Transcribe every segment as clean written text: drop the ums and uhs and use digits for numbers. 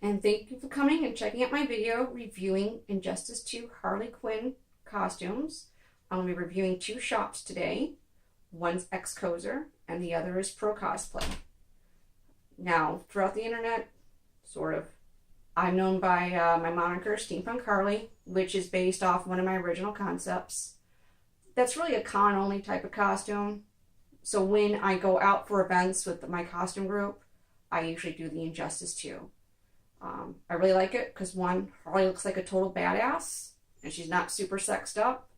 and thank you for coming and checking out my video reviewing Injustice 2 Harley Quinn costumes. I'm going to be reviewing two shops today. One's XCoser and the other is Procosplay. Now, throughout the internet, sort of, I'm known by my moniker Steampunk Harley, which is based off one of my original concepts. That's really a con-only type of costume. So when I go out for events with my costume group, I usually do the Injustice 2. I really like it because, one, Harley looks like a total badass and she's not super sexed up,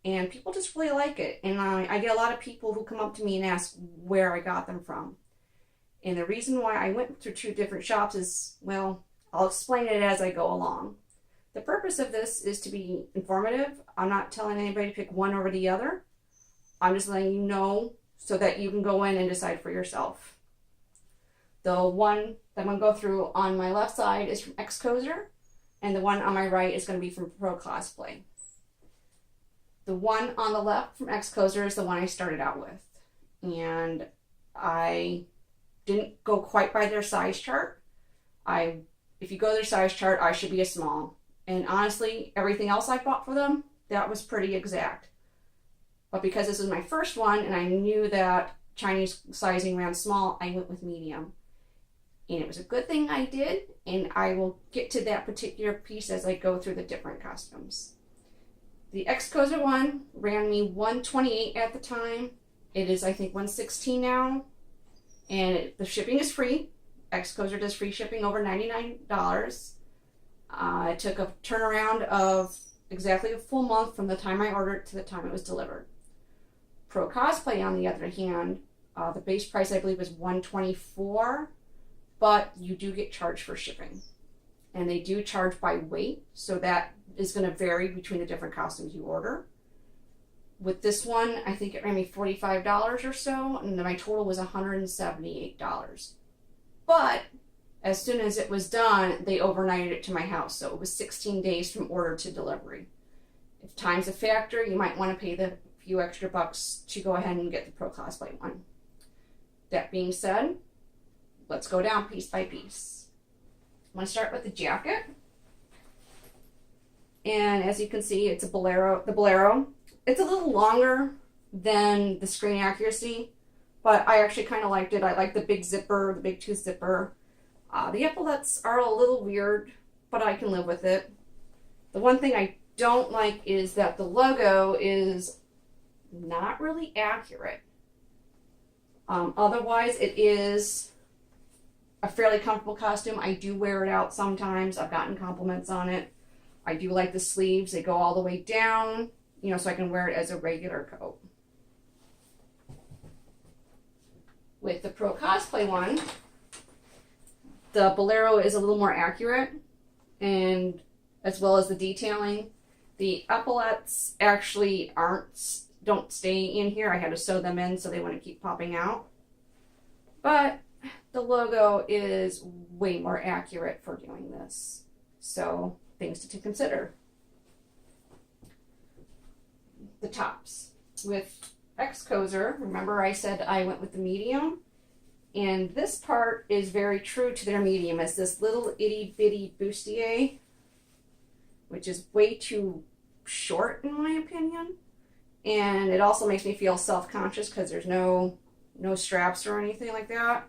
and people just really like it. And I get a lot of people who come up to me and ask where I got them from. And the reason why I went through two different shops is, well, I'll explain it as I go along. The purpose of this is to be informative. I'm not telling anybody to pick one over the other. I'm just letting you know so that you can go in and decide for yourself. The one that I'm going to go through on my left side is from XCoser, and the one on my right is going to be from Procosplay. The one on the left from XCoser is the one I started out with, and I didn't go quite by their size chart. If you go their size chart, I should be a small. And honestly, everything else I bought for them, that was pretty exact. But because this is my first one, and I knew that Chinese sizing ran small, I went with medium. And it was a good thing I did, and I will get to that particular piece as I go through the different costumes. The XCoser one ran me $128 at the time. It is, I think, $116 now. And the shipping is free. XCoser does free shipping over $99. It took a turnaround of exactly a full month from the time I ordered to the time it was delivered. Procosplay, on the other hand, the base price I believe was $124, but you do get charged for shipping. And they do charge by weight, so that is going to vary between the different costumes you order. With this one, I think it ran me $45 or so, and my total was $178. But as soon as it was done, they overnighted it to my house, so it was 16 days from order to delivery. If time's a factor, you might want to pay the few extra bucks to go ahead and get the Procosplay one. That being said, let's go down piece by piece. I'm going to start with the jacket. And as you can see, it's a bolero. The bolero, it's a little longer than the screen accuracy, but I actually kind of liked it. I like the big zipper, the big tooth zipper. The epaulets are a little weird, but I can live with it. The one thing I don't like is that the logo is not really accurate. Otherwise, it is a fairly comfortable costume. I do wear it out sometimes. I've gotten compliments on it. I do like the sleeves. They go all the way down, so I can wear it as a regular coat. With the Procosplay one, the bolero is a little more accurate, and as well as the detailing. The epaulets actually don't stay in here. I had to sew them in so they wouldn't keep popping out. But the logo is way more accurate for doing this. So, things to consider. The tops. With XCoser, remember I said I went with the medium? And this part is very true to their medium. It's this little itty bitty bustier, which is way too short in my opinion. And it also makes me feel self-conscious because there's no straps or anything like that.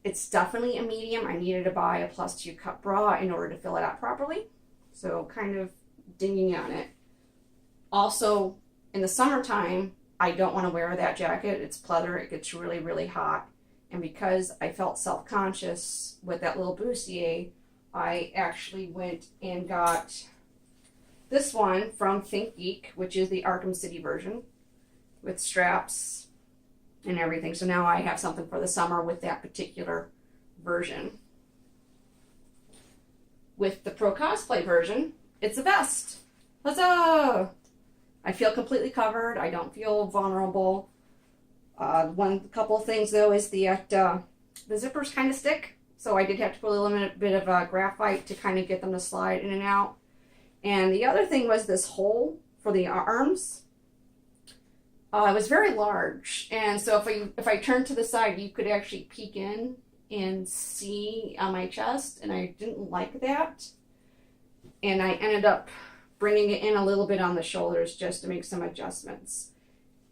It's definitely a medium. I needed to buy a +2 cup bra in order to fill it out properly. So kind of dinging on it. Also, in the summertime, I don't want to wear that jacket. It's pleather. It gets really, really hot. And because I felt self-conscious with that little bustier, I actually went and got this one from Think Geek, which is the Arkham City version, with straps and everything. So now I have something for the summer with that particular version. With the Procosplay version, it's a vest. Huzzah! I feel completely covered. I don't feel vulnerable. One couple of things though is the zippers kind of stick, so I did have to put a little bit of graphite to kind of get them to slide in and out. And the other thing was this hole for the arms. It was very large, and so if I turned to the side, you could actually peek in and C on my chest, and I didn't like that. And I ended up bringing it in a little bit on the shoulders just to make some adjustments.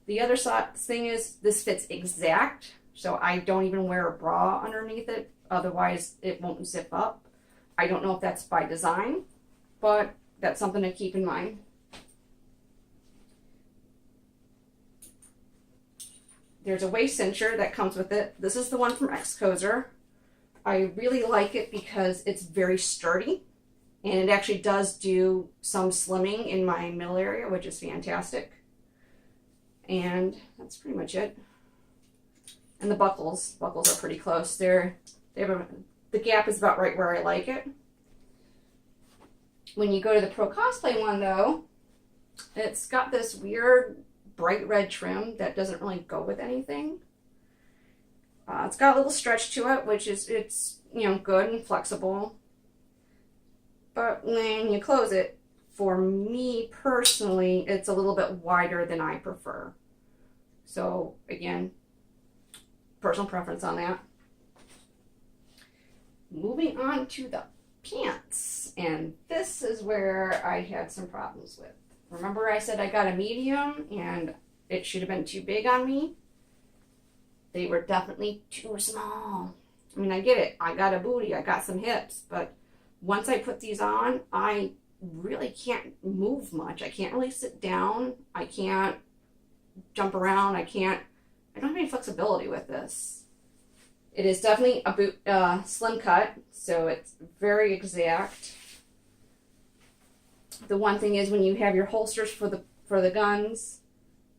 The other thing is this fits exact, so I don't even wear a bra underneath it, otherwise it won't zip up. I don't know if that's by design, but that's something to keep in mind. There's a waist cincher that comes with it. This is the one from XCoser. I really like it because it's very sturdy, and it actually does do some slimming in my middle area, which is fantastic. And that's pretty much it. And the buckles are pretty close. The gap is about right where I like it. When you go to the Procosplay one though, it's got this weird bright red trim that doesn't really go with anything. It's got a little stretch to it, which is, it's, you know, good and flexible. But when you close it, for me personally, it's a little bit wider than I prefer. So again, personal preference on that. Moving on to the pants, and this is where I had some problems with. Remember I said I got a medium and it should have been too big on me? They were definitely too small. I mean, I get it. I got a booty, I got some hips, but once I put these on, I really can't move much. I can't really sit down. I can't jump around. I don't have any flexibility with this. It is definitely a slim cut, so it's very exact. The one thing is when you have your holsters for the guns,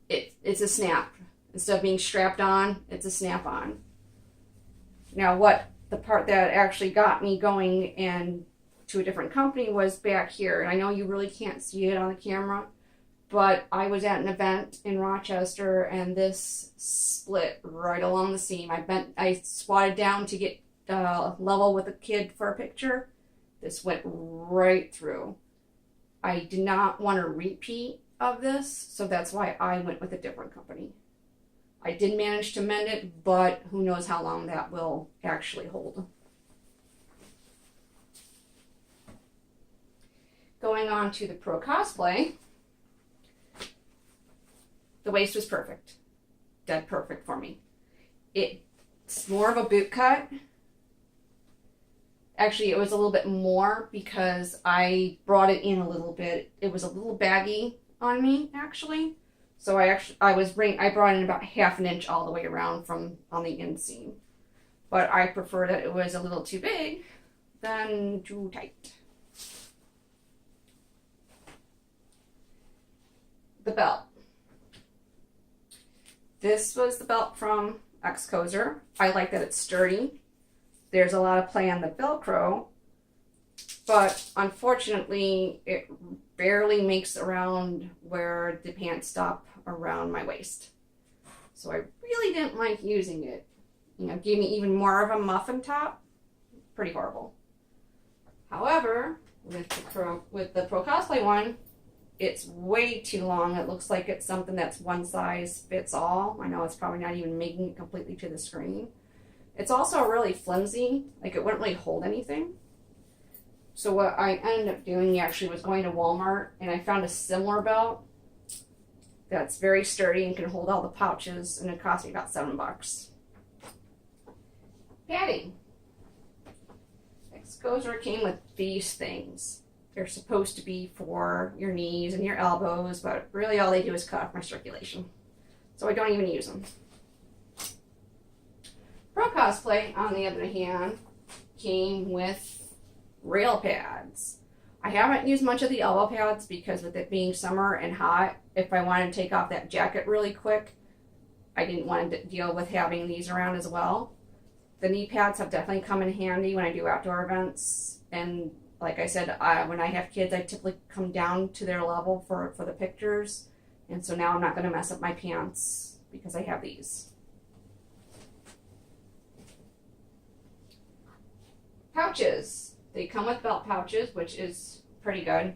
it's a snap. Instead of being strapped on, it's a snap on. Now the part that actually got me going and to a different company was back here. And I know you really can't see it on the camera, but I was at an event in Rochester and this split right along the seam. I squatted down to get level with a kid for a picture. This went right through. I did not want a repeat of this, so that's why I went with a different company. I did manage to mend it, but who knows how long that will actually hold. Going on to the Procosplay, the waist was perfect. Dead perfect for me. It's more of a boot cut. Actually, it was a little bit more because I brought it in a little bit. It was a little baggy on me, actually. So I brought in about ½ inch all the way around on the inseam. But I prefer that it was a little too big than too tight. The belt. This was the belt from XCoser. I like that it's sturdy. There's a lot of play on the Velcro, but unfortunately it barely makes around where the pants stop around my waist. So I really didn't like using it. You know, it gave me even more of a muffin top. Pretty horrible. However, with the Procosplay one, it's way too long. It looks like it's something that's one size fits all. I know it's probably not even making it completely to the screen. It's also really flimsy, like it wouldn't really hold anything. So what I ended up doing actually was going to Walmart and I found a similar belt that's very sturdy and can hold all the pouches, and it cost me about $7. Padding. XCoser came with these things. They're supposed to be for your knees and your elbows, but really all they do is cut off my circulation. So I don't even use them. Procosplay, on the other hand, came with rail pads. I haven't used much of the elbow pads because with it being summer and hot, if I wanted to take off that jacket really quick, I didn't want to deal with having these around as well. The knee pads have definitely come in handy when I do outdoor events, and like I said, when I have kids, I typically come down to their level for the pictures, and so now I'm not going to mess up my pants because I have these. Pouches. They come with belt pouches, which is pretty good.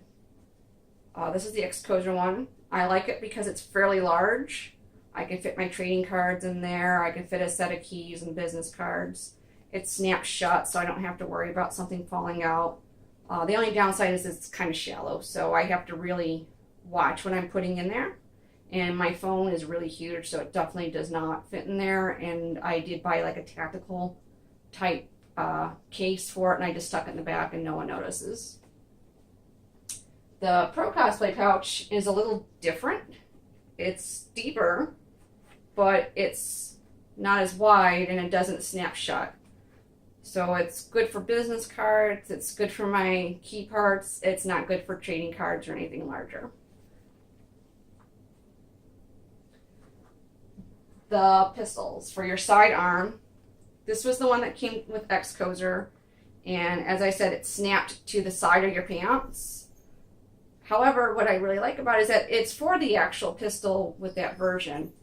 This is the XCoser one. I like it because it's fairly large. I can fit my trading cards in there. I can fit a set of keys and business cards. It snaps shut, so I don't have to worry about something falling out. The only downside is it's kind of shallow, so I have to really watch what I'm putting in there. And my phone is really huge, so it definitely does not fit in there. And I did buy like a tactical type case for it, and I just stuck it in the back and no one notices. The Pro Cosplay pouch is a little different. It's deeper, but it's not as wide and it doesn't snap shut. So it's good for business cards, it's good for my key parts, it's not good for trading cards or anything larger. The pistols for your sidearm. This was the one that came with XCoser, and as I said, it snapped to the side of your pants. However, what I really like about it is that it's for the actual pistol with that version,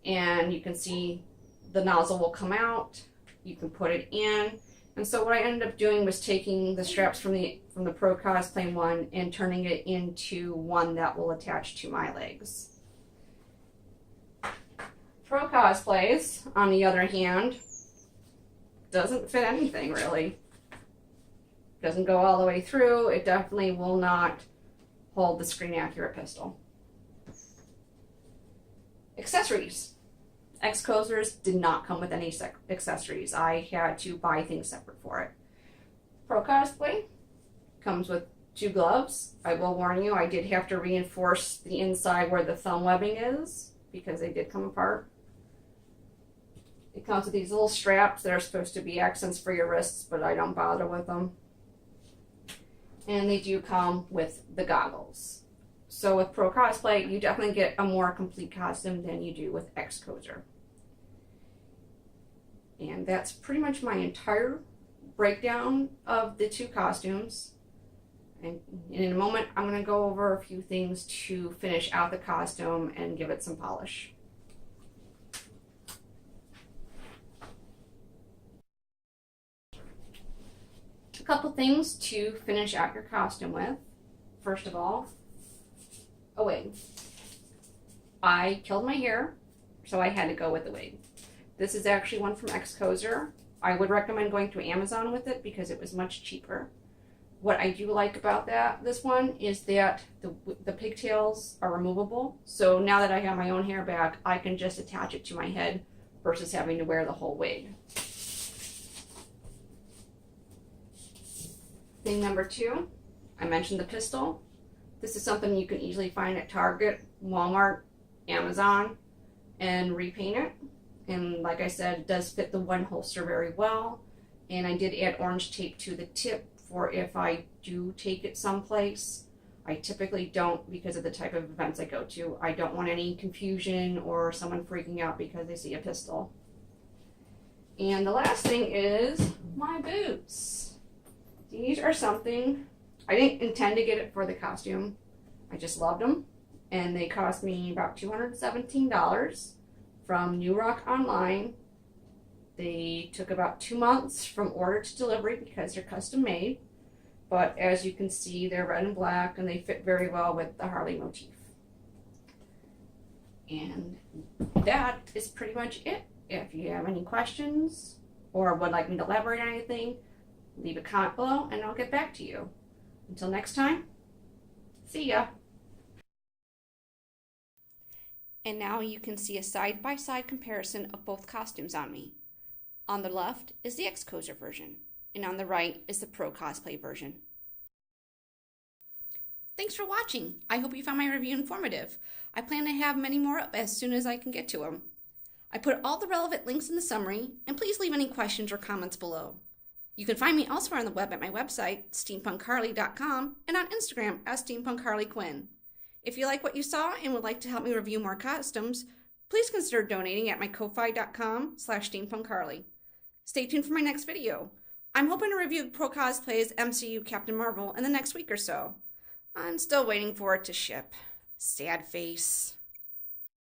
and you can see the nozzle will come out, you can put it in. And so what I ended up doing was taking the straps from the Pro Cosplay one and turning it into one that will attach to my legs. Pro Cosplays, on the other hand, doesn't fit anything really. Doesn't go all the way through. It definitely will not hold the screen accurate pistol. Accessories. XCosers did not come with any accessories. I had to buy things separate for it. Pro Cosplay comes with 2 gloves. I will warn you, I did have to reinforce the inside where the thumb webbing is because they did come apart. It comes with these little straps that are supposed to be accents for your wrists, but I don't bother with them. And they do come with the goggles. So with Pro Cosplay, you definitely get a more complete costume than you do with XCoser. And that's pretty much my entire breakdown of the 2 costumes. And in a moment, I'm going to go over a few things to finish out the costume and give it some polish. A couple things to finish out your costume with. First of all, a wig. I killed my hair, so I had to go with the wig. This is actually one from XCoser. I would recommend going to Amazon with it because it was much cheaper. What I do like about this one is that the pigtails are removable. So now that I have my own hair back, I can just attach it to my head versus having to wear the whole wig. Thing number 2, I mentioned the pistol. This is something you can easily find at Target, Walmart, Amazon, and repaint it. And like I said, it does fit the one holster very well. And I did add orange tape to the tip for if I do take it someplace. I typically don't because of the type of events I go to. I don't want any confusion or someone freaking out because they see a pistol. And the last thing is my boots. These are something, I didn't intend to get it for the costume. I just loved them. And they cost me about $217 from New Rock Online. They took about 2 months from order to delivery because they're custom made. But as you can see, they're red and black and they fit very well with the Harley motif. And that is pretty much it. If you have any questions or would like me to elaborate on anything, leave a comment below and I'll get back to you. Until next time, see ya. And now you can see a side-by-side comparison of both costumes on me. On the left is the XCoser version, and on the right is the Pro Cosplay version. Thanks for watching. I hope you found my review informative. I plan to have many more up as soon as I can get to them. I put all the relevant links in the summary, and please leave any questions or comments below. You can find me elsewhere on the web at my website, steampunkharley.com, and on Instagram as steampunkharleyquinn. If you like what you saw and would like to help me review more costumes, please consider donating at my ko-fi.com/steampunkharley. Stay tuned for my next video. I'm hoping to review Pro Cosplay's MCU Captain Marvel in the next week or so. I'm still waiting for it to ship. Sad face.